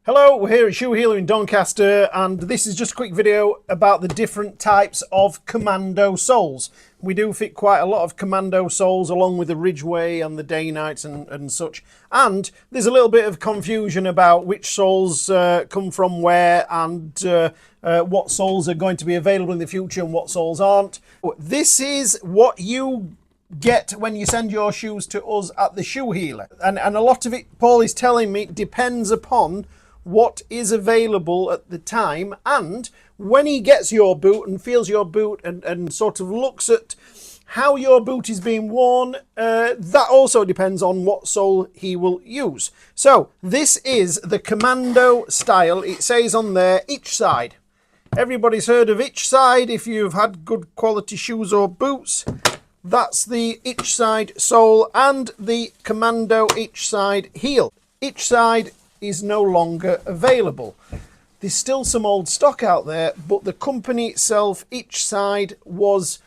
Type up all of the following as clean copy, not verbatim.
Hello, we're here at Shoe Healer in Doncaster, and this is just a quick video about the different types of Commando soles. We do fit quite a lot of Commando soles along with the Ridgeway and the Dainites and such. And there's a little bit of confusion about which soles come from where and what soles are going to be available in the future and what soles aren't. This is what you get when you send your shoes to us at the Shoe Healer. And a lot of it, Paul is telling me, depends upon what is available at the time, and when he gets your boot and feels your boot and sort of looks at how your boot is being worn, that also depends on what sole he will use. So this is the Commando style. It says on there Itshide. Everybody's heard of Itshide if you've had good quality shoes or boots. That's the Itshide sole and the Commando Itshide heel. Itshide is no longer available. There's still some old stock out there, but the company itself, Itshide, was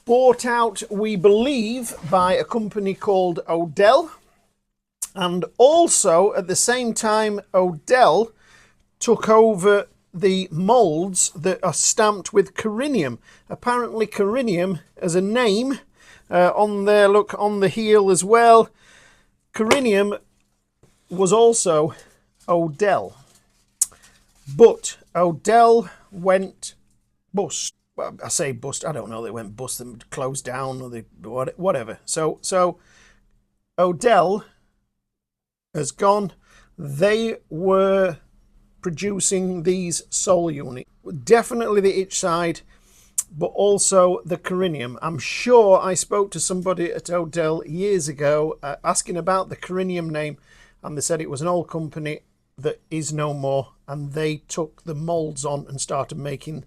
bought out, we believe, by a company called Odell, and also at the same time Odell took over the molds that are stamped with Corinium. Apparently Corinium as a name on there, look on the heel as well, Corinium was also Odell, but Odell went bust. Well, I say bust, I don't know, they went bust, and closed down, or they whatever. So Odell has gone. They were producing these sole units, definitely the Itshide, but also the Corinium. I'm sure I spoke to somebody at Odell years ago asking about the Corinium name, and they said it was an old company that is no more, and they took the molds on and started making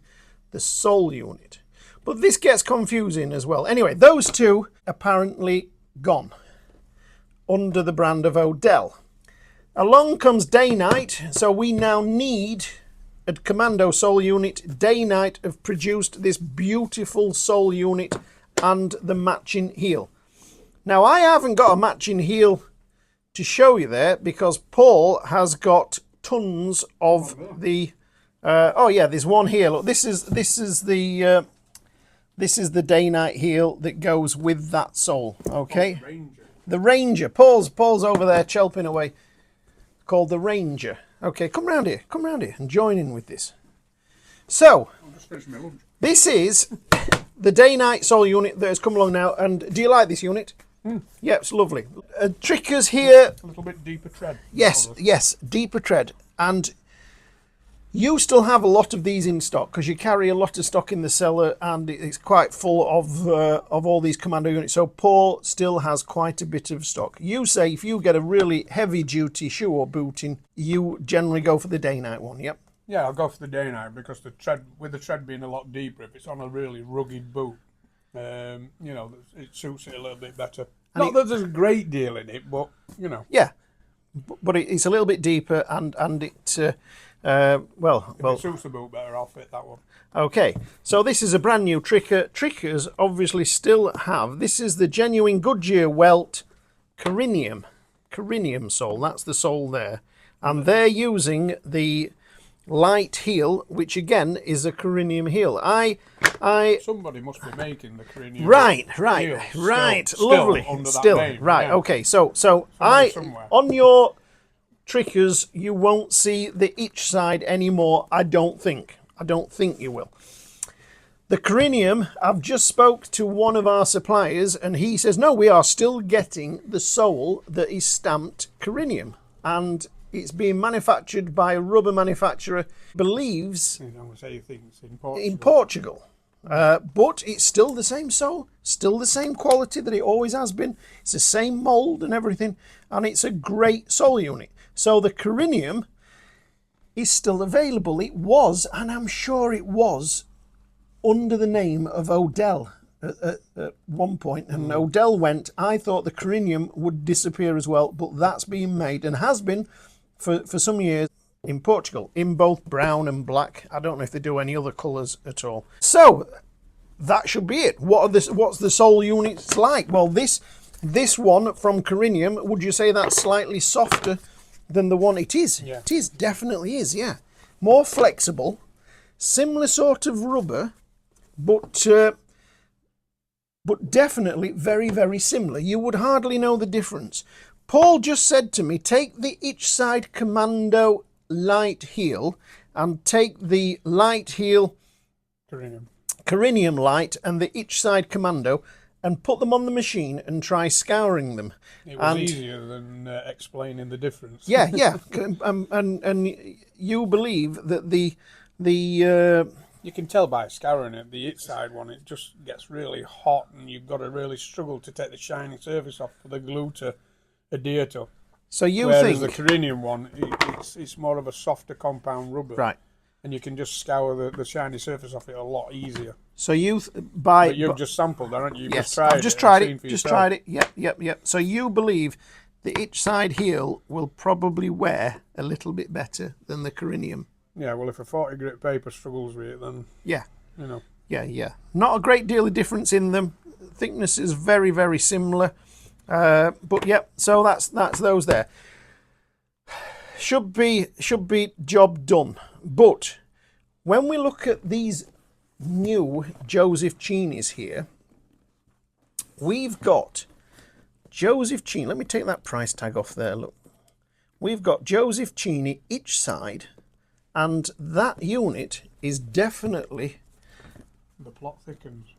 the sole unit. But this gets confusing as well. Anyway, those two apparently gone under the brand of Odell. Along comes Dainite, so we now need a Commando sole unit. Dainite have produced this beautiful sole unit and the matching heel. Now, I haven't got a matching heel to show you there because Paul has got tons of the oh yeah, there's one here. Look, this is the Dainite heel that goes with that sole. Okay, the Ranger. Paul's over there chelping away, called the Ranger. Okay, come round here and join in with this. So this is the Dainite sole unit that has come along now, and do you like this unit? Yeah, it's lovely. Trickers here. A little bit deeper tread. Yes, deeper tread. And you still have a lot of these in stock because you carry a lot of stock in the cellar, and it's quite full of all these Commando units. So Paul still has quite a bit of stock. You say if you get a really heavy duty shoe or booting, you generally go for the Dainite one. Yep. Yeah, I'll go for the Dainite because the tread, with the tread being a lot deeper, if it's on a really rugged boot, you know, it suits it a little bit better. And not that there's a great deal in it, but you know. Yeah, but it's a little bit deeper, and it well, it suits the boot better. I'll fit that one. Okay, so this is a brand new tricker. Trickers obviously still have. This is the genuine Goodyear Welt Corinium sole. That's the sole there, and they're using the light heel, which again is a Corinium heel. Somebody must be making the Corinium. Right, still lovely. Under that Still, name, right. yeah. Okay, so Somewhere. on your trickers you won't see the Itshide anymore. I don't think you will. The Corinium, I've just spoke to one of our suppliers, and he says no, we are still getting the sole that is stamped Corinium, and it's being manufactured by a rubber manufacturer, believes, in Portugal. But it's still the same sole, still the same quality that it always has been. It's the same mould and everything, and it's a great sole unit. So the Corinium is still available. It was, and I'm sure it was, under the name of Odell at one point, and Odell went. I thought the Corinium would disappear as well, but that's being made and has been for some years in Portugal, in both brown and black. I don't know if they do any other colours at all. So that should be it. What's the sole units like? Well, this one from Corinium, would you say that's slightly softer than the one. It is. Yeah. It is, definitely is, yeah. More flexible, similar sort of rubber, but definitely very, very similar. You would hardly know the difference. Paul just said to me, take the Itshide Commando light heel and take the light heel Corinium light and the Itshide Commando and put them on the machine and try scouring them. It was easier than explaining the difference. Yeah, yeah. And you believe that the you can tell by scouring it, the Itshide one, it just gets really hot and you've got to really struggle to take the shiny surface off for the glue to adhere to. So you Whereas think the Corinium one, it's more of a softer compound rubber. right. And you can just scour the shiny surface off it a lot easier. So you've just sampled, haven't you? You've yes, just tried it. Just tried it. Yep. So you believe the Itshide heel will probably wear a little bit better than the Corinium. Yeah, well, if a 40 grit paper struggles with it, then Yeah. you know. Yeah. Not a great deal of difference in them. Thickness is very, very similar. But yep. So that's those there. Should be job done. But when we look at these new Joseph Cheaneys here, we've got Joseph Cheaney. Let me take that price tag off there. Look, we've got Joseph Cheaney Itshide, and that unit is definitely The plot thickens.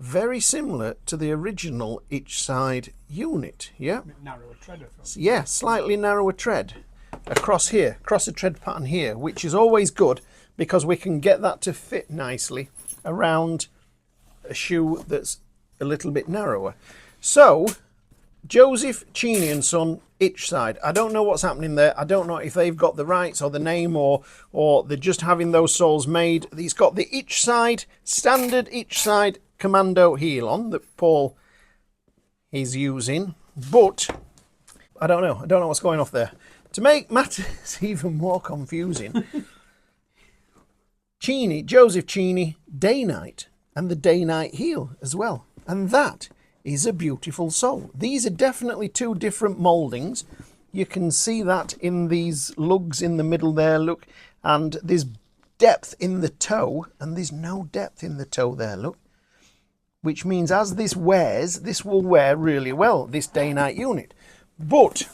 very similar to the original Itshide unit. Yeah. A bit narrower tread, I thought. Yeah, slightly narrower tread across here, across the tread pattern here, which is always good because we can get that to fit nicely around a shoe that's a little bit narrower. So, Joseph Cheaney and Son Itshide. I don't know what's happening there. I don't know if they've got the rights or the name or they're just having those soles made. He's got the Itshide, standard Itshide Commando heel on that Paul is using, but I don't know. I don't know what's going off there. To make matters even more confusing, Joseph Cheaney, Dainite, and the Dainite heel as well. And that is a beautiful sole. These are definitely two different mouldings. You can see that in these lugs in the middle there, look. And there's depth in the toe, and there's no depth in the toe there, look. Which means as this wears, this will wear really well, this Dainite unit. But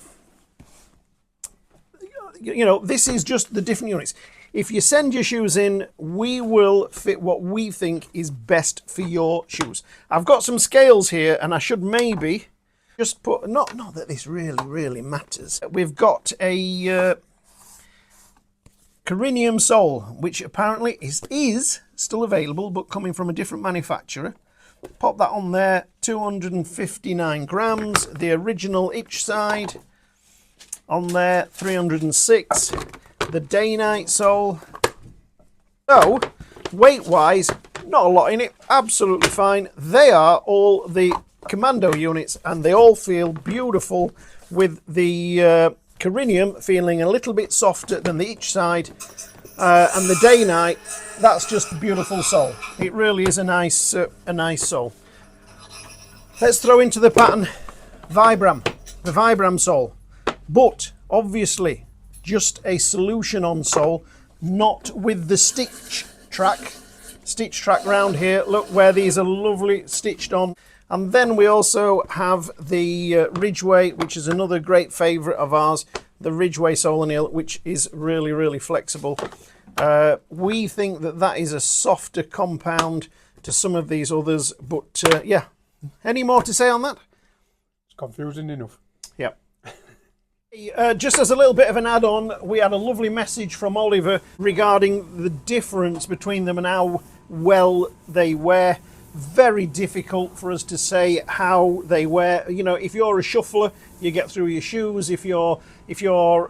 you know, this is just the different units. If you send your shoes in, we will fit what we think is best for your shoes. I've got some scales here, and I should maybe just put, not that this really matters. We've got a Corinium sole, which apparently is still available, but coming from a different manufacturer. Pop that on there, 259 grams. The original Itshide on there, 306. The Dainite sole. So, weight-wise, not a lot in it. Absolutely fine. They are all the Commando units, and they all feel beautiful, with the Corinium feeling a little bit softer than the Itshide. And the Dainite, that's just a beautiful sole. It really is a nice sole. Let's throw into the pattern Vibram, the Vibram sole. But obviously, just a solution on sole, not with the stitch track round here. Look where these are lovely stitched on. And then we also have the Ridgeway, which is another great favourite of ours, the Ridgeway sole and heel, which is really flexible. We think that is a softer compound to some of these others, but yeah. Any more to say on that? It's confusing enough. Yep. Just as a little bit of an add-on, we had a lovely message from Oliver regarding the difference between them and how well they wear. Very difficult for us to say how they wear. You know, if you're a shuffler, you get through your shoes. If you're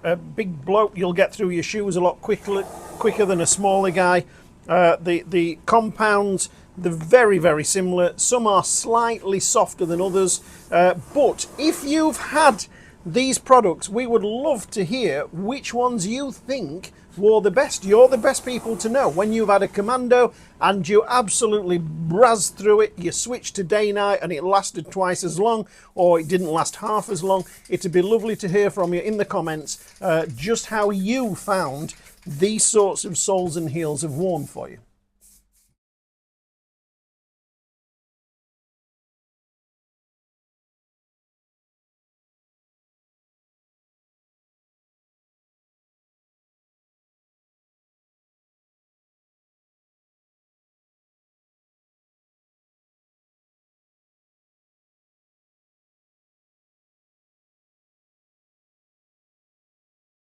a big bloke, you'll get through your shoes a lot quicker than a smaller guy. The compounds, they're very similar. Some are slightly softer than others, but if you've had these products, we would love to hear which ones you think wore the best. You're the best people to know. When you've had a Commando and you absolutely brazzed through it, you switched to Dainite and it lasted twice as long, or it didn't last half as long, it'd be lovely to hear from you in the comments just how you found these sorts of soles and heels have worn for you.